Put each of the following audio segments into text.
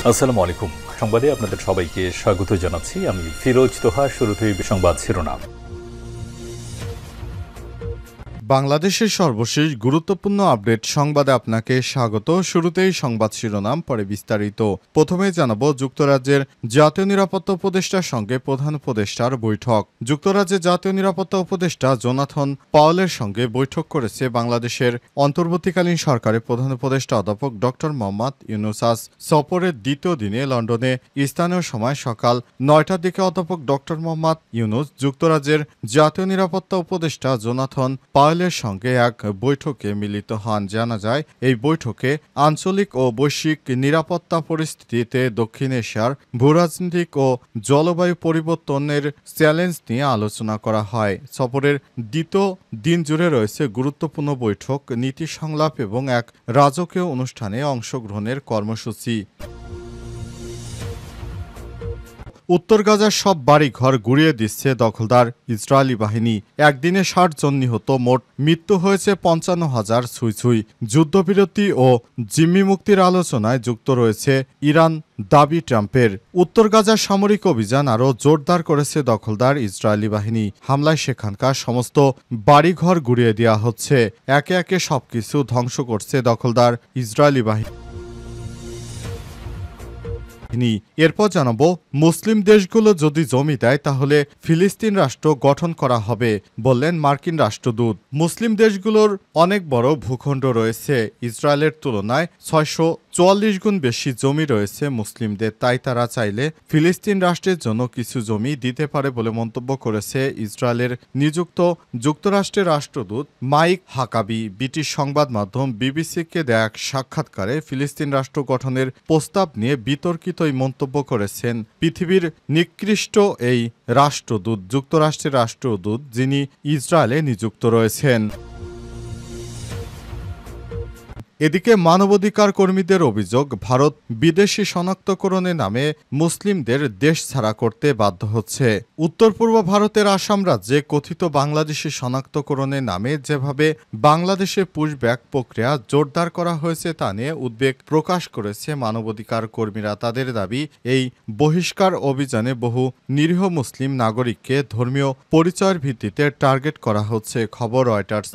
আসসালামু আলাইকুম। সংবাদে আপনাদের সবাইকে স্বাগত জানাচ্ছি। আমি ফিরোজ তোহা। শুরুতেই সংবাদ শিরোনাম। বাংলাদেশের সর্বশেষ গুরুত্বপূর্ণ আপডেট সংবাদে আপনাকে স্বাগত। শুরুতেই সংবাদ শিরোনাম, পরে বিস্তারিত। প্রথমে জানাবো যুক্তরাজ্যের জাতীয় নিরাপত্তা উপদেষ্টার সঙ্গে প্রধান উপদেষ্টার বৈঠক। যুক্তরাজ্যের জাতীয় নিরাপত্তা উপদেষ্টা জোনাথন পাওয়েলের সঙ্গে বৈঠক করেছে বাংলাদেশের অন্তর্বর্তীকালীন সরকারের প্রধান উপদেষ্টা অধ্যাপক ড মোহাম্মদ ইউনুস। সফরের দ্বিতীয় দিনে লন্ডনে স্থানীয় সময় সকাল ৯টার দিকে অধ্যাপক ড মোহাম্মদ ইউনুস যুক্তরাজ্যের জাতীয় নিরাপত্তা উপদেষ্টা জোনাথন পাওয়েলের সঙ্গে এক বৈঠকে মিলিত হন। জানা যায়, এই বৈঠকে আঞ্চলিক ও বৈশ্বিক নিরাপত্তা পরিস্থিতিতে দক্ষিণ এশিয়ার ভূরাজনৈতিক ও জলবায়ু পরিবর্তনের চ্যালেঞ্জ নিয়ে আলোচনা করা হয়। সফরের দ্বিতীয় দিন জুড়ে রয়েছে গুরুত্বপূর্ণ বৈঠক, নীতি সংলাপ এবং এক রাজকীয় অনুষ্ঠানে অংশগ্রহণের কর্মসূচি। উত্তর গাজার সব বাড়িঘর গুঁড়িয়ে দিচ্ছে দখলদার ইসরায়েলি বাহিনী। একদিনে ৬০ জন নিহত, মোট মৃত্যু হয়েছে ৫৫,০০০ ছুঁই। যুদ্ধবিরতি ও জিম্মি মুক্তির আলোচনায় যুক্ত রয়েছে ইরান, দাবি ট্রাম্পের। উত্তর গাজার সামরিক অভিযান আরও জোরদার করেছে দখলদার ইসরায়েলি বাহিনী। হামলায় সেখানকার সমস্ত বাড়িঘর গুঁড়িয়ে দেওয়া হচ্ছে। একে একে সবকিছু ধ্বংস করছে দখলদার ইসরায়েলি বাহিনী। এরপর জানাবো, মুসলিম দেশগুলো যদি জমি দেয় তাহলে ফিলিস্তিন রাষ্ট্র গঠন করা হবে, বললেন মার্কিন রাষ্ট্রদূত। মুসলিম দেশগুলোর অনেক বড় ভূখণ্ড রয়েছে। ইসরায়েলের তুলনায় ৬৪৪ গুণ বেশি জমি রয়েছে মুসলিমদের, তাই তারা চাইলে ফিলিস্তিন রাষ্ট্রের জন্য কিছু জমি দিতে পারে বলে মন্তব্য করেছে ইসরায়েলের নিযুক্ত যুক্তরাষ্ট্রের রাষ্ট্রদূত মাইক হাকাবি। ব্রিটিশ সংবাদ মাধ্যম বিবিসিকে দেয়া এক সাক্ষাৎকারে ফিলিস্তিন রাষ্ট্র গঠনের প্রস্তাব নিয়ে বিতর্কিত মন্তব্য করেছেন পৃথিবীর নিকৃষ্ট এই রাষ্ট্রদূত, যুক্তরাষ্ট্রের রাষ্ট্রদূত, যিনি ইসরায়েলে নিযুক্ত রয়েছেন। এদিকে মানবাধিকার কর্মীদের অভিযোগ, ভারত বিদেশি শনাক্তকরণের নামে মুসলিমদের দেশ ছাড়া করতে বাধ্য হচ্ছে। উত্তর পূর্ব ভারতের আসাম রাজ্যে কথিত বাংলাদেশি শনাক্তকরণের নামে যেভাবে বাংলাদেশে পুশব্যাক প্রক্রিয়া জোরদার করা হয়েছে তা নিয়ে উদ্বেগ প্রকাশ করেছে মানবাধিকার কর্মীরা। তাদের দাবি, এই বহিষ্কার অভিযানে বহু নিরীহ মুসলিম নাগরিককে ধর্মীয় পরিচয়ের ভিত্তিতে টার্গেট করা হচ্ছে। খবর রয়টার্স।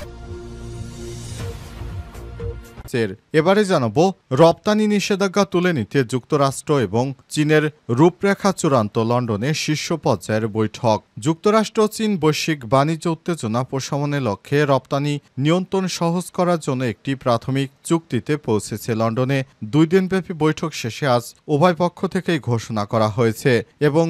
এবারে জানাবো, রপ্তানি নিষেধাজ্ঞা তুলে নিতে যুক্তরাষ্ট্র এবং চীনের রূপরেখা চূড়ান্ত, লন্ডনে শীর্ষ পর্যায়ের বৈঠক। যুক্তরাষ্ট্র ও চীন বৈশ্বিক বাণিজ্য উত্তেজনা প্রশমনের লক্ষ্যে রপ্তানি নিয়ন্ত্রণ সহজ করার জন্য একটি প্রাথমিক চুক্তিতে পৌঁছেছে। লন্ডনে ২ দিনব্যাপী বৈঠক শেষে আজ উভয় পক্ষ থেকেই ঘোষণা করা হয়েছে। এবং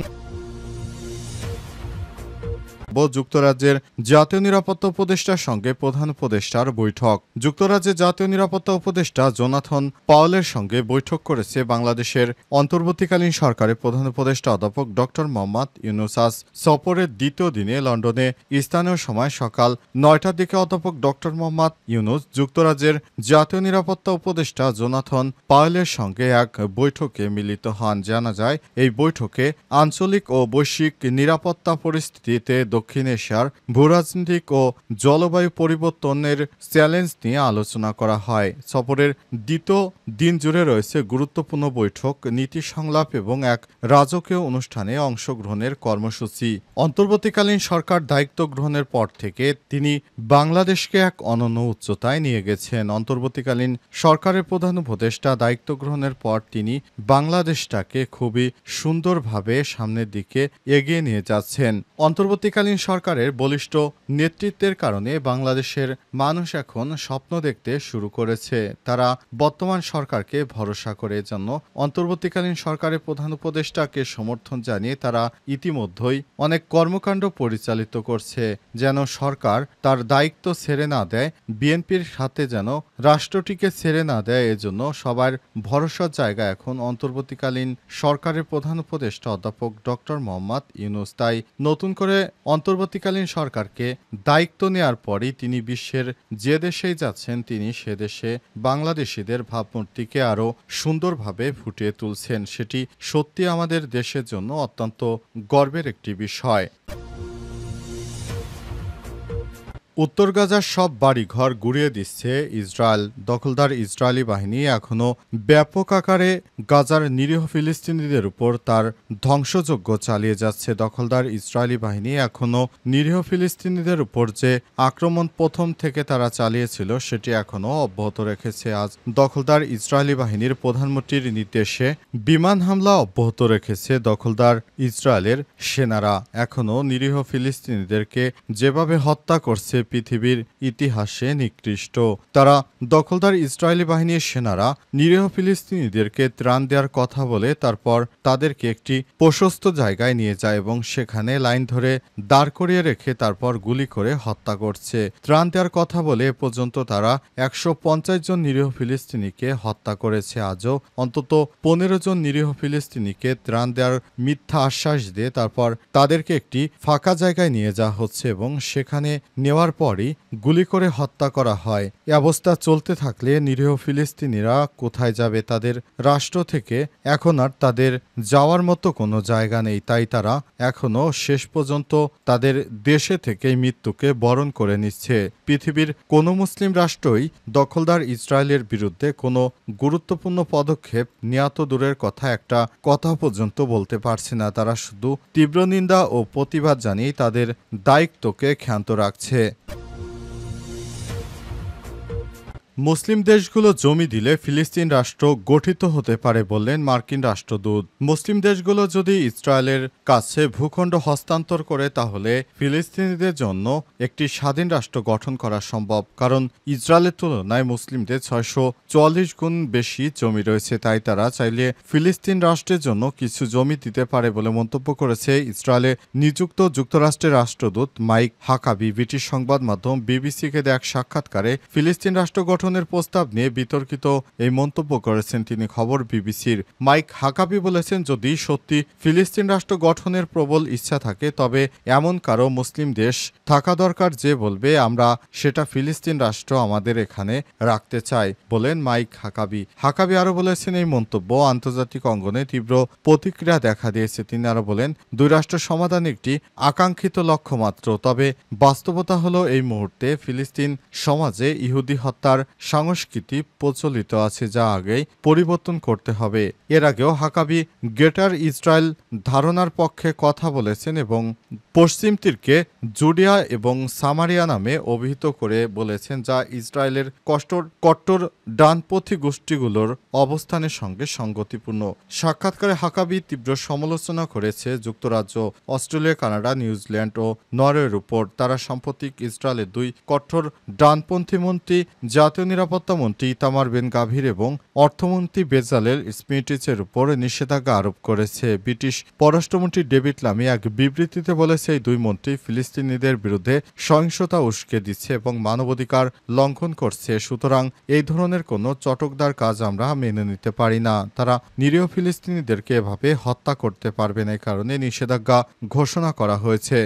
যুক্তরাজ্যের জাতীয় নিরাপত্তা উপদেষ্টার সঙ্গে প্রধান উপদেষ্টার বৈঠক। যুক্তরাজ্যের জাতীয় নিরাপত্তা উপদেষ্টা জোনাথন পাওয়েলের সঙ্গে বৈঠক করেছে বাংলাদেশের অন্তর্বর্তীকালীন সরকারের প্রধান উপদেষ্টা অধ্যাপক ড মোহাম্মদ ইউনুস। সফরের দ্বিতীয় দিনে লন্ডনে স্থানীয় সময় সকাল ৯টার দিকে অধ্যাপক ড মোহাম্মদ ইউনুস যুক্তরাজ্যের জাতীয় নিরাপত্তা উপদেষ্টা জোনাথন পাওয়েলের সঙ্গে এক বৈঠকে মিলিত হন। জানা যায়, এই বৈঠকে আঞ্চলিক ও বৈশ্বিক নিরাপত্তা পরিস্থিতিতে দক্ষিণ এশিয়ার ভূরাজনৈতিক ও জলবায়ু পরিবর্তনের চ্যালেঞ্জ নিয়ে আলোচনা করা হয়। সফরের দ্বিতীয় দিন জুড়ে রয়েছে গুরুত্বপূর্ণ বৈঠক, নীতি সংলাপ এবং এক রাজকীয় অনুষ্ঠানে অংশগ্রহণের কর্মসূচি। অন্তর্বর্তীকালীন সরকার দায়িত্ব গ্রহণের পর থেকে তিনি বাংলাদেশকে এক অনন্য উচ্চতায় নিয়ে গেছেন। অন্তর্বর্তীকালীন সরকারের প্রধান উপদেষ্টা দায়িত্ব গ্রহণের পর তিনি বাংলাদেশটাকে খুবই সুন্দরভাবে সামনের দিকে এগিয়ে নিয়ে যাচ্ছেন। অন্তর্বর্তীকালীন সরকারের বলিষ্ঠ নেতৃত্বের কারণে বাংলাদেশের মানুষ এখন স্বপ্ন দেখতে শুরু করেছে। তারা বর্তমান সরকারকে ভরসা করে, জন্য অন্তর্বর্তীকালীন সরকারের প্রধান উপদেষ্টাকে সমর্থন জানিয়ে তারা ইতিমধ্যেই অনেক কর্মকাণ্ড পরিচালিত করছে, যেন সরকার তার দায়িত্ব ছেড়ে না দেয়, বিএনপির সাথে যেন রাষ্ট্রটিকে ছেড়ে না দেয়। এজন্য সবার ভরসার জায়গা এখন অন্তর্বর্তীকালীন সরকারের প্রধান উপদেষ্টা অধ্যাপক ড মোহাম্মদ ইউনুস। তাই নতুন করে অন্তর্বর্তীকালীন সরকারকে দায়িত্ব নেয়ার পরই তিনি বিশ্বের যে দেশেই যাচ্ছেন, তিনি সে দেশে বাংলাদেশিদের ভাবমূর্তিকে আরও সুন্দরভাবে ফুটিয়ে তুলছেন। সেটি সত্যি আমাদের দেশের জন্য অত্যন্ত গর্বের একটি বিষয়। উত্তর গাজার সব বাড়িঘর গুঁড়িয়ে দিচ্ছে ইসরায়েল। দখলদার ইসরায়েলি বাহিনী এখনও ব্যাপক আকারে গাজার নিরীহ ফিলিস্তিনিদের উপর তার ধ্বংসযজ্ঞ চালিয়ে যাচ্ছে। দখলদার ইসরায়েলি বাহিনী এখনও নিরীহ ফিলিস্তিনিদের উপর যে আক্রমণ প্রথম থেকে তারা চালিয়েছিল সেটি এখনও অব্যাহত রেখেছে। আজ দখলদার ইসরায়েলি বাহিনীর প্রধানমন্ত্রীর নির্দেশে বিমান হামলা অব্যাহত রেখেছে দখলদার ইসরায়েলের সেনারা। এখনও নিরীহ ফিলিস্তিনিদেরকে যেভাবে হত্যা করছে পৃথিবীর ইতিহাসে নিকৃষ্ট। তারা দখলদার ইসরায়েলি বাহিনীর সেনারা নিরীহ ফিলিস্তিনিদেরকে ত্রাণ দেওয়ার কথা বলে তারপর তাদেরকে একটি প্রশস্ত জায়গায় নিয়ে যায় এবং সেখানে লাইন ধরে দাঁড় করিয়ে রেখে তারপর গুলি করে হত্যা করছে। ত্রাণ দেওয়ার কথা বলে এ পর্যন্ত তারা 150 জন নিরীহ ফিলিস্তিনিকে হত্যা করেছে। আজও অন্তত 15 জন নিরীহ ফিলিস্তিনিকে ত্রাণ দেওয়ার মিথ্যা আশ্বাস দিয়ে তারপর তাদেরকে একটি ফাঁকা জায়গায় নিয়ে যাওয়া হচ্ছে এবং সেখানে নেওয়ার পরই গুলি করে হত্যা করা হয়। এ অবস্থা চলতে থাকলে নিরীহ ফিলিস্তিনিরা কোথায় যাবে? তাদের রাষ্ট্র থেকে এখন আর তাদের যাওয়ার মতো কোনো জায়গা নেই। তাই তারা এখনও শেষ পর্যন্ত তাদের দেশে থেকেই মৃত্যুকে বরণ করে নিচ্ছে। পৃথিবীর কোনো মুসলিম রাষ্ট্রই দখলদার ইসরায়েলের বিরুদ্ধে কোনো গুরুত্বপূর্ণ পদক্ষেপ নেওয়া তো দূরের কথা, একটা কথা পর্যন্ত বলতে পারছে না। তারা শুধু তীব্র নিন্দা ও প্রতিবাদ জানিয়ে তাদের দায়িত্বকে ক্ষান্ত রাখছে। মুসলিম দেশগুলো জমি দিলে ফিলিস্তিন রাষ্ট্র গঠিত হতে পারে বললেন মার্কিন রাষ্ট্রদূত। মুসলিম দেশগুলো যদি ইসরায়েলের কাছে ভূখণ্ড হস্তান্তর করে তাহলে ফিলিস্তিনিদের জন্য একটি স্বাধীন রাষ্ট্র গঠন করা সম্ভব, কারণ ইসরায়েলের তুলনায় মুসলিমদের 644 গুণ বেশি জমি রয়েছে। তাই তারা চাইলে ফিলিস্তিন রাষ্ট্রের জন্য কিছু জমি দিতে পারে বলে মন্তব্য করেছে ইসরায়েলে নিযুক্ত যুক্তরাষ্ট্রের রাষ্ট্রদূত মাইক হাকাবি। ব্রিটিশ সংবাদ মাধ্যম বিবিসিকে দেয়া এক সাক্ষাৎকারে ফিলিস্তিন রাষ্ট্র গঠনের প্রস্তাব নিয়ে বিতর্কিত এই মন্তব্য করেছেন তিনি। খবর বিবিসির। মাইক হাকাবি বলেছেন, যদি সত্যি ফিলিস্তিন রাষ্ট্র গঠনের প্রবল ইচ্ছা থাকে তবে এমন কারো মুসলিম দেশ থাকা দরকার যে বলবে আমরা সেটা ফিলিস্তিন রাষ্ট্র আমাদের এখানে রাখতে চাই, বলেন মাইক হাকাবি। হাকাবি আরো বলেছেন, এই মন্তব্য আন্তর্জাতিক অঙ্গনে তীব্র প্রতিক্রিয়া দেখা দিয়েছে। তিনি আরো বলেন, দুই রাষ্ট্র সমাধান একটি আকাঙ্ক্ষিত লক্ষ্য মাত্র, তবে বাস্তবতা হলো এই মুহূর্তে ফিলিস্তিন সমাজে ইহুদি হত্যার সংস্কৃতি প্রচলিত আছে, যা আগেই পরিবর্তন করতে হবে। এর আগেও হাকাবি গ্রেটার ইসরায়েল ধারণার পক্ষে কথা বলেছেন এবং পশ্চিম তীরকে জুডিয়া এবং সামারিয়া নামে অভিহিত করে বলেছেন, যা ইসরায়েলের কট্টর ডানপন্থী গোষ্ঠীগুলোর অবস্থানের সঙ্গে সঙ্গতিপূর্ণ। সাক্ষাৎকারে হাকাবি তীব্র সমালোচনা করেছে যুক্তরাজ্য, অস্ট্রেলিয়া, কানাডা, নিউজিল্যান্ড ও নরওয়ের উপর। তারা সাম্প্রতিক ইসরায়েলের দুই কঠোর ডানপন্থী মন্ত্রী, জাতীয় নিরাপত্তা মন্ত্রী ইতামার বেন গাভির এবং অর্থমন্ত্রী বেজালেল স্মিটিচের উপর নিষেধাজ্ঞা আরোপ করেছে। ব্রিটিশ পররাষ্ট্রমন্ত্রী ডেভিড লামি এক বিবৃতিতে বলেছে, এই দুই মন্ত্রী ফিলিস্তিনিদের বিরুদ্ধে সহিংসতা উস্কে দিচ্ছে এবং মানবাধিকার লঙ্ঘন করছে। সুতরাং এই ধরনের কোনো চটকদার কাজ আমরা মেনে নিতে পারি না। তারা নিরীহ ফিলিস্তিনিদেরকে এভাবে হত্যা করতে পারবে না, এই কারণে নিষেধাজ্ঞা ঘোষণা করা হয়েছে।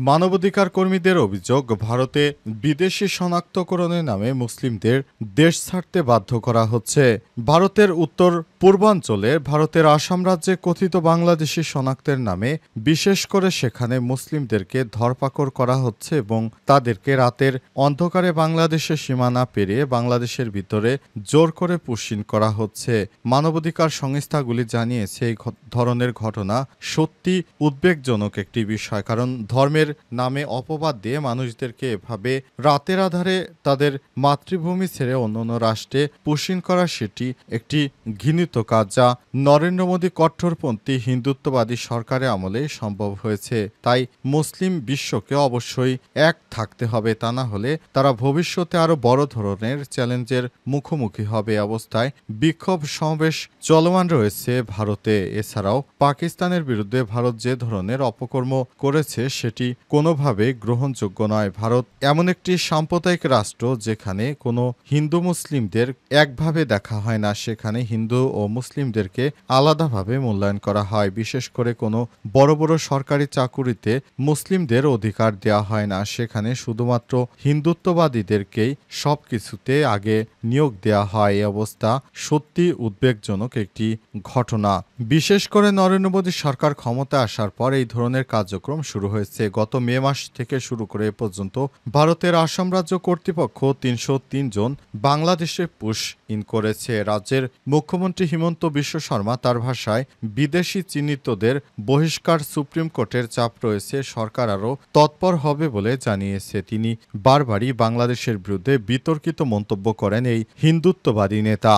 মানবাধিকার কর্মীদের অভিযোগ, ভারতে বিদেশি শনাক্তকরণের নামে মুসলিমদের দেশ ছাড়তে বাধ্য করা হচ্ছে। ভারতের উত্তর পূর্বাঞ্চলে ভারতের আসাম রাজ্যে কথিত বাংলাদেশি শনাক্তের নামে বিশেষ করে সেখানে মুসলিমদেরকে ধরপাকড় করা হচ্ছে এবং তাদেরকে রাতের অন্ধকারে বাংলাদেশের সীমানা পেরিয়ে বাংলাদেশের ভিতরে জোর করে পুশিন করা হচ্ছে। মানবাধিকার সংস্থাগুলি জানিয়েছে, এই ধরনের ঘটনা সত্যি উদ্বেগজনক একটি বিষয়, কারণ ধর্মের নামে অপবাদ দিয়ে মানুষদেরকে এভাবে রাতের আধারে তাদের মাতৃভূমি ছেড়ে অন্যান্য রাষ্ট্রে পুশিন করা সেটি একটি ঘৃণিত কাজ, যা নরেন্দ্র মোদী কট্টরপন্থী হিন্দুত্ববাদী সরকারের আমলে সম্ভব হয়েছে। তাই মুসলিম বিশ্বকে অবশ্যই এক থাকতে হবে, তা না হলে তারা ভবিষ্যতে আরো বড় ধরনের চ্যালেঞ্জের মুখোমুখি হবে। অবস্থায় বিক্ষোভ সমাবেশ চলমান রয়েছে ভারতে। এছাড়াও পাকিস্তানের বিরুদ্ধে ভারত যে ধরনের অপকর্ম করেছে সেটি কোনোভাবে গ্রহণযোগ্য নয়। ভারত এমন একটি সাম্প্রদায়িক রাষ্ট্র যেখানে কোনো হিন্দু মুসলিমদের একভাবে দেখা হয় না, সেখানে হিন্দু ও মুসলিমদেরকে আলাদাভাবে মূল্যায়ন করা হয়। বিশেষ করে কোনো বড় বড় সরকারি চাকুরিতে মুসলিমদের অধিকার দেওয়া হয় না, সেখানে শুধুমাত্র হিন্দুত্ববাদীদেরকেই সবকিছুতে আগে নিয়োগ দেওয়া হয়। এই অবস্থা সত্যি উদ্বেগজনক একটি ঘটনা। বিশেষ করে নরেন্দ্র মোদী সরকার ক্ষমতায় আসার পর এই ধরনের কার্যক্রম শুরু হয়েছে। গত গত মে মাস থেকে শুরু করে এ পর্যন্ত ভারতের আসাম রাজ্য কর্তৃপক্ষ ৩০৩ জন বাংলাদেশে পুশ ইন করেছে। রাজ্যের মুখ্যমন্ত্রী হিমন্ত বিশ্ব শর্মা তার ভাষায় বিদেশি চিহ্নিতদের বহিষ্কার সুপ্রিম কোর্টের চাপ রয়েছে, সরকার আরও তৎপর হবে বলে জানিয়েছে। তিনি বারবারই বাংলাদেশের বিরুদ্ধে বিতর্কিত মন্তব্য করেন এই হিন্দুত্ববাদী নেতা।